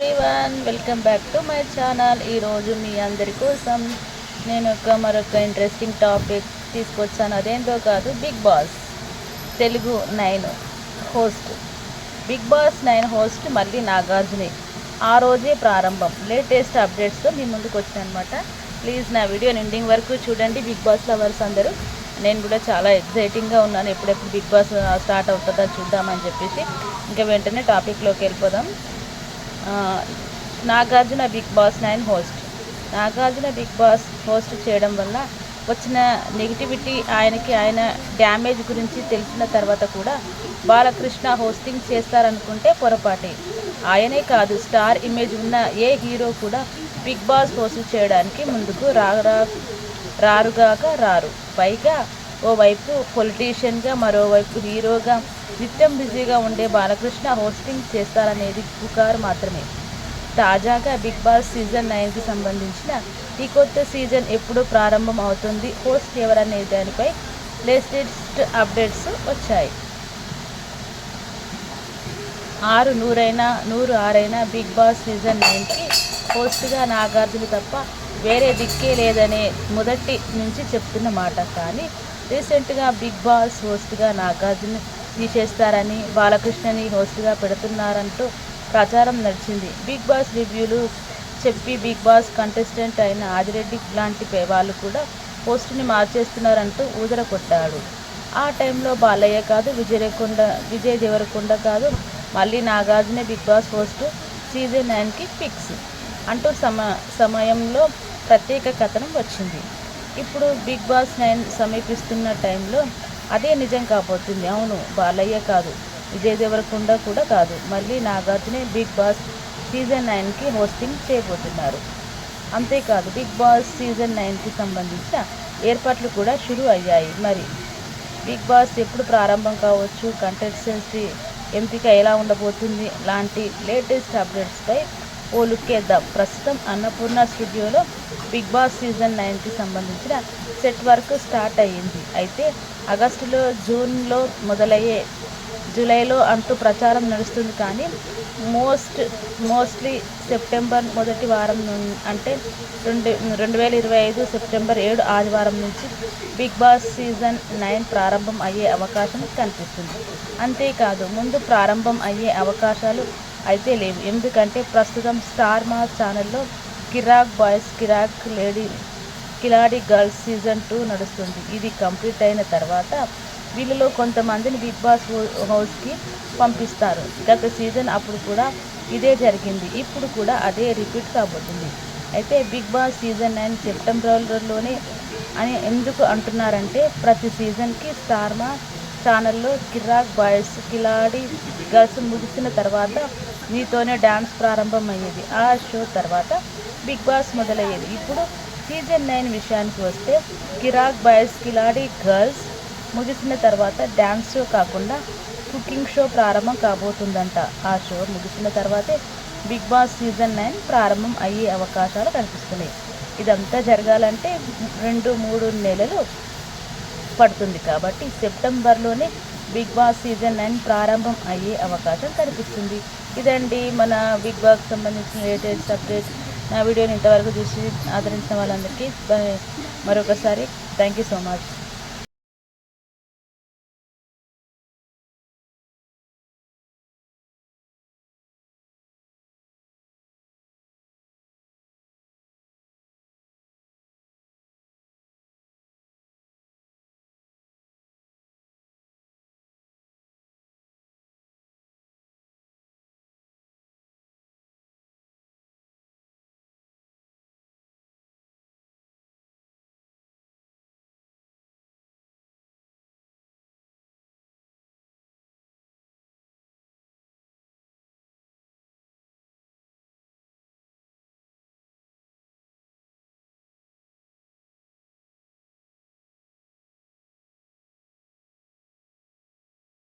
Everyone welcome back to my channel. ఈరోజు మీ అందరి కోసం నేను మరొక ఇంట్రెస్టింగ్ టాపిక్ తీసుకొచ్చాను. అదేంటో కాదు, Bigg Boss Telugu 9 host. Bigg Boss 9 host మళ్ళీ నాగార్జునే. ఆ రోజే ప్రారంభం. లేటెస్ట్ అప్డేట్స్తో మీ ముందుకు వచ్చాను అనమాట. ప్లీజ్ నా వీడియో ఎండింగ్ వరకు చూడండి. బిగ్ బాస్ లవర్స్ అందరూ, నేను కూడా చాలా ఎక్సైటింగ్గా ఉన్నాను. ఎప్పుడెప్పుడు బిగ్ బాస్ స్టార్ట్ అవుతుందో చూద్దామని చెప్పేసి. ఇంకా వెంటనే టాపిక్లోకి వెళ్ళిపోదాం. Nagarjuna Bigg Boss 9 host. Nagarjuna Bigg Boss host చేయడం వల్ల వచ్చిన నెగిటివిటీ, ఆయన డ్యామేజ్ గురించి తెలిసిన తర్వాత కూడా బాలకృష్ణ హోస్టింగ్ చేస్తారనుకుంటే పొరపాటే. ఆయనే కాదు, స్టార్ ఇమేజ్ ఉన్న ఏ హీరో కూడా బిగ్ బాస్ హోస్ట్ చేయడానికి ముందుకు రారు. పైగా ఓవైపు పొలిటీషియన్గా, మరోవైపు హీరోగా నిత్యం బిజీగా ఉండే బాలకృష్ణ హోస్టింగ్ చేస్తారనేది పుకారు మాత్రమే. తాజాగా బిగ్ బాస్ సీజన్ 9కి సంబంధించిన ఈ కొత్త సీజన్ ఎప్పుడు ప్రారంభం అవుతుంది, హోస్ట్ ఎవరనే దానిపై లేటెస్ట్ అప్డేట్స్ వచ్చాయి. 100 బిగ్ బాస్ సీజన్ 9కి హోస్ట్గా నాగార్జున తప్ప వేరే దిక్కే లేదనే మొదటి నుంచి చెప్తున్న మాట. కానీ రీసెంట్గా బిగ్ బాస్ హోస్ట్గా నాగార్జున తీసేస్తారని, బాలకృష్ణని హోస్ట్గా పెడుతున్నారంటూ ప్రచారం నడిచింది. బిగ్ బాస్ రివ్యూలు చెప్పి బిగ్ బాస్ కంటెస్టెంట్ అయిన ఆదిరెడ్డి లాంటి వాళ్ళు కూడా హోస్ట్ని మార్చేస్తున్నారంటూ ఊదర కొట్టాడు. ఆ టైంలో బాలయ్య కాదు, విజయ్ దేవరకొండ కాదు, మళ్ళీ Nagarjuna Bigg Boss host season 9కి ఫిక్స్ అంటూ సమయంలో ప్రత్యేక కథనం వచ్చింది. ఇప్పుడు బిగ్ బాస్ 9 సమీపిస్తున్న టైంలో అదే నిజం కాబోతుంది. అవును, బాలయ్య కాదు, విజయ్ దేవరకొండ కూడా కాదు, మళ్ళీ నాగార్జునే బిగ్ బాస్ సీజన్ 9కి హోస్టింగ్ చేయబోతున్నారు. అంతేకాదు, బిగ్ బాస్ సీజన్ 9కి సంబంధించిన ఏర్పాట్లు కూడా షురూ అయ్యాయి. మరి బిగ్ బాస్ ఎప్పుడు ప్రారంభం కావచ్చు, కంటెస్టెంట్స్ ఎంపిక ఎలా ఉండబోతుంది లాంటి లేటెస్ట్ అప్డేట్స్పై ఓ లుక్ వేద్దాం. ప్రస్తుతం అన్నపూర్ణ స్టూడియోలో బిగ్ బాస్ సీజన్ 9కి సంబంధించిన సెట్ వర్క్ స్టార్ట్ అయ్యింది. అయితే ఆగస్టులో, జూన్లో మొదలయ్యే జూలైలో అంటూ ప్రచారం నడుస్తుంది. కానీ మోస్ట్లీ సెప్టెంబర్ మొదటి వారం అంటే 2025 సెప్టెంబర్ 7 ఆదివారం నుంచి బిగ్ బాస్ సీజన్ 9 ప్రారంభం అయ్యే అవకాశం కనిపిస్తుంది. అంతేకాదు, ముందు ప్రారంభం అయ్యే అవకాశాలు అయితే లేవు. ఎందుకంటే ప్రస్తుతం స్టార్ మా ఛానల్లో కిరాక్ బాయ్స్, కిలాడి గర్ల్స్ సీజన్ 2 నడుస్తుంది. ఇది కంప్లీట్ అయిన తర్వాత వీళ్ళలో కొంతమందిని బిగ్ బాస్ హౌస్కి పంపిస్తారు. గత సీజన్ అప్పుడు కూడా ఇదే జరిగింది. ఇప్పుడు కూడా అదే రిపీట్ కాబోతుంది. అయితే బిగ్ బాస్ సీజన్ 9 సెప్టెంబర్లోనే అని ఎందుకు అంటున్నారంటే, ప్రతి సీజన్కి స్టార్ మా ఛానల్లో కిరాక్ బాయ్స్, కిలాడి గర్ల్స్ ముగిసిన తర్వాత నీతోనే డ్యాన్స్ ప్రారంభం అయ్యేది. ఆ షో తర్వాత బిగ్ బాస్ మొదలయ్యేది. ఇప్పుడు సీజన్ 9 విషయానికి వస్తే, కిరాక్ బాయ్స్, కిలాడి గర్ల్స్ ముగిసిన తర్వాత డ్యాన్స్ షో కాకుండా కుకింగ్ షో ప్రారంభం కాబోతుందంట. ఆ షో ముగిసిన తర్వాతే బిగ్ బాస్ సీజన్ 9 ప్రారంభం అయ్యే అవకాశాలు కనిపిస్తున్నాయి. ఇదంతా జరగాలంటే 2-3 నెలలు పడుతుంది. కాబట్టి సెప్టెంబర్లోనే బిగ్ బాస్ సీజన్ 9 ప్రారంభం అయ్యే అవకాశం కనిపిస్తుంది. ఇదండి మన బిగ్ బాస్కి సంబంధించిన లేటెస్ట్ అప్డేట్. నా వీడియోని ఇంతవరకు చూసి ఆదరించిన వాళ్ళందరికీ మరొకసారి థ్యాంక్ యూ సో మచ్.